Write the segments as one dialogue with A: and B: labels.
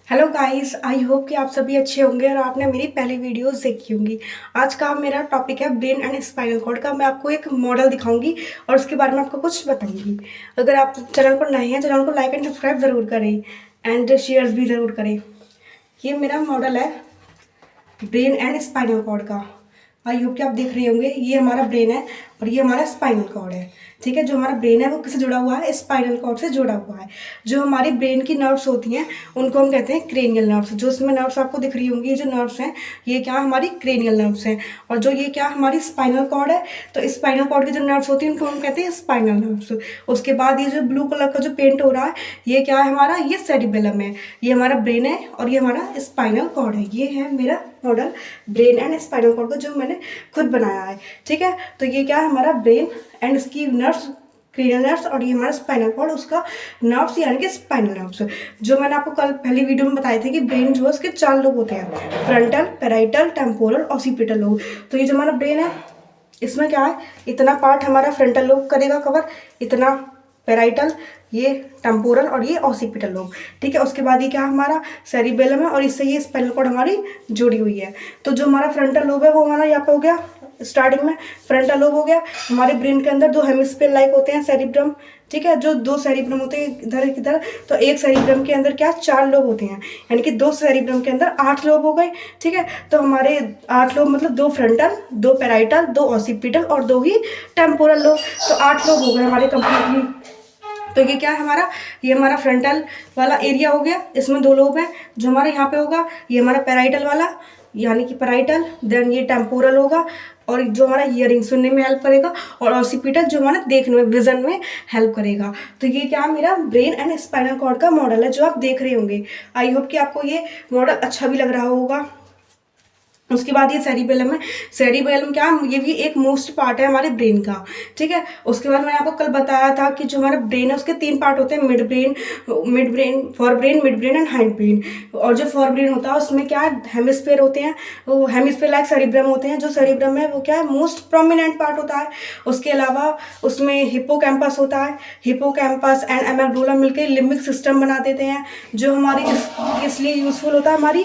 A: Hello guys, I hope कि आप सभी अच्छे होंगे और आपने मेरी पहली वीडियोस देखी होंगी। आज का मेरा टॉपिक है ब्रेन एंड स्पाइनल कॉर्ड का। मैं आपको एक मॉडल दिखाऊंगी और उसके बारे में आपको कुछ बताऊंगी। अगर आप चैनल पर नए हैं, चैनल को लाइक एंड सब्सक्राइब ज़रूर करें एंड शेयर्स भी ज़रूर करें। ये मेरा मॉडल है ब्रेन एंड स्पाइनल कॉर्ड का। आई होप कि आप देख रहे होंगे। ये हमारा ब्रेन है और ये हमारा स्पाइनल कॉर्ड है। ठीक है, जो हमारा ब्रेन है वो किससे जुड़ा हुआ है? स्पाइनल कॉर्ड से जुड़ा हुआ है। जो हमारी ब्रेन की नर्व्स होती हैं उनको हम कहते हैं क्रेनियल नर्व्स। जो इसमें नर्व्स आपको दिख रही होंगी, ये जो नर्व्स हैं ये क्या हमारी क्रेनियल नर्व्स हैं। और जो ये क्या हमारी स्पाइनल कॉर्ड है, तो स्पाइनल कॉर्ड की जो नर्व्स होती हैं उनको हम कहते हैं स्पाइनल नर्व्स। उसके बाद ये जो ब्लू कलर का जो पेंट हो रहा है ये क्या है हमारा? ये सेरिबेलम है। ये हमारा ब्रेन है और ये हमारा स्पाइनल कॉर्ड है। ये है मेरा model brain and spinal cord का, जो मैंने खुद बनाया है। ठीक है, तो ये क्या है हमारा ब्रेन एंड इसकी नर्व्स क्रेनियल नर्व्स, और ये हमारा स्पाइनल कॉर्ड उसका नर्व्स यानी कि स्पाइनल नर्व्स। जो मैंने आपको कल पहली वीडियो में बताए थे कि ब्रेन जो है उसके 4 लोब होते हैं, frontal, parietal, temporal, occipital lobe. तो ये जो हमारा ब्रेन है इसमें क्या है, इतना पार्ट हमारा फ्रंटल लोब करेगा कवर, इतना पेराइटल, ये टेम्पोरल और ये ऑसिपिटल लोब। ठीक है, उसके बाद ये क्या हमारा सेरिबेलम है और इससे ये स्पाइनल कॉर्ड हमारी जुड़ी हुई है। तो जो हमारा फ्रंटल लोब है वो हमारा यहाँ पे हो गया, स्टार्टिंग में फ्रंटल लोब हो गया। हमारे ब्रेन के अंदर 2 हेमिस्फीयर लाइक होते हैं, सेरिब्रम। ठीक है, जो 2 सेरिब्रम होते हैं इधर इधर, तो एक सेरिब्रम के अंदर क्या 4 लोब होते हैं, यानी कि 2 सेरिब्रम के अंदर 8 लोब हो गए। ठीक है, तो हमारे 8 लोब मतलब 2 फ्रंटल, 2 पेराइटल, 2 ऑसिपिटल और 2 ही टेम्पोरल लोब। तो 8 लोब हो गए हमारे कंप्लीटली। तो ये क्या है हमारा? ये हमारा फ्रंटल वाला एरिया हो गया, इसमें 2 लोब हैं। जो हमारे यहाँ पे होगा ये हमारा पेराइटल वाला यानी कि पेराइटल, देन ये टेम्पोरल होगा और जो हमारा हियरिंग सुनने में हेल्प करेगा, और ऑसिपिटल जो हमारा देखने में विजन में हेल्प करेगा। तो ये क्या मेरा ब्रेन एंड स्पाइनल कॉर्ड का मॉडल है जो आप देख रहे होंगे। आई होप कि आपको ये मॉडल अच्छा भी लग रहा होगा। उसके बाद ये सेरिबेलम है। सेरिबेलम क्या, ये भी एक मोस्ट पार्ट है हमारे ब्रेन का। ठीक है, उसके बाद मैंने आपको कल बताया था कि जो हमारा ब्रेन है उसके 3 पार्ट होते हैं, mid brain, for brain, mid brain and hind brain. और जो फॉर ब्रेन होता है उसमें क्या हेमिस्फेयर होते हैं, वो हेमिस्फेयर लाइक सेरिब्रम होते हैं। जो सेरिब्रम है वो क्या है मोस्ट प्रोमिनेंट पार्ट होता है। उसके अलावा उसमें हिप्पोकैम्पस होता है। हिप्पोकैम्पस एंड एमेगडोला मिलकर लिम्बिक सिस्टम बना देते हैं, जो हमारी इसलिए यूजफुल होता है, हमारी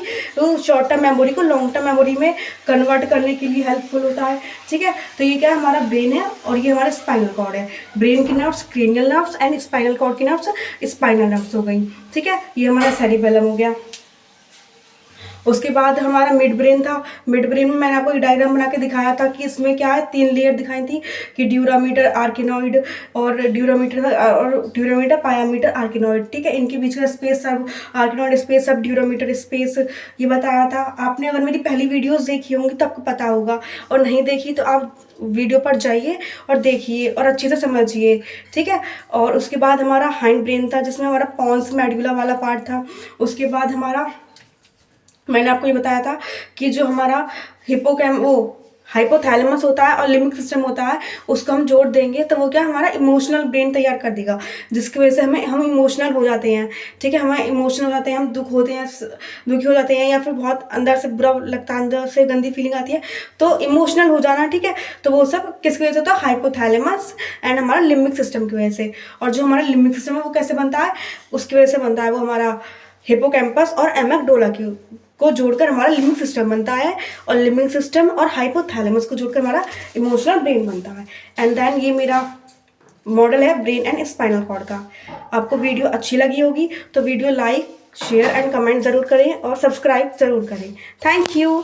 A: शॉर्ट टर्म मेमोरी को लॉन्ग टर्म मेमोरी में कन्वर्ट करने के लिए हेल्पफुल होता है। ठीक है, तो ये क्या हमारा ब्रेन है और ये हमारा स्पाइनल कॉर्ड है। ब्रेन की nerves cranial nerves and spinal cord की नर्व्स स्पाइनल नर्व्स हो गई। ठीक है, ये हमारा सेरिबेलम हो गया। उसके बाद हमारा मिड ब्रेन था। मिड ब्रेन में मैंने आपको एक डायग्राम बना के दिखाया था कि इसमें क्या है 3 लेयर दिखाई थी कि ड्यूरामीटर, आर्किनॉइड और ड्यूरामीटर पायामीटर, आर्किनॉइड। ठीक है, इनके बीच का स्पेस सब आर्किनॉइड स्पेस, सब ड्यूरामीटर स्पेस, ये बताया था। आपने अगर मेरी पहली वीडियोस देखी होंगी तो आपको पता होगा, और नहीं देखी तो आप वीडियो पर जाइए और देखिए और अच्छे से समझिए। ठीक है, और उसके बाद हमारा हाइंड ब्रेन था जिसमें हमारा पॉन्स मेडुला वाला पार्ट था। उसके बाद हमारा मैंने आपको ये बताया था कि जो हमारा हाइपोथैलेमस होता है और लिम्बिक सिस्टम होता है, उसको हम जोड़ देंगे तो वो क्या हमारा इमोशनल ब्रेन तैयार कर देगा, जिसकी वजह से हम इमोशनल हो जाते हैं। ठीक है, हमें इमोशनल हो जाते हैं, हम दुखी हो जाते हैं, या फिर बहुत अंदर से बुरा लगता है, अंदर से गंदी फीलिंग आती है, तो इमोशनल हो जाना। ठीक है, तो वो सब किसकी वजह से होता है? हाइपोथैलेमस एंड हमारा लिम्बिक सिस्टम की वजह से। और जो हमारा लिम्बिक सिस्टम है वो कैसे बनता है? उसकी वजह से बनता है, वो हमारा हिप्पोकैम्पस और एमेगडोला को जोड़कर हमारा लिम्बिक सिस्टम बनता है, और लिम्बिक सिस्टम और हाइपोथैलेमस को जोड़कर हमारा इमोशनल ब्रेन बनता है। एंड देन ये मेरा मॉडल है ब्रेन एंड स्पाइनल कॉर्ड का। आपको वीडियो अच्छी लगी होगी तो video like, share and comment ज़रूर करें और सब्सक्राइब ज़रूर करें। Thank you.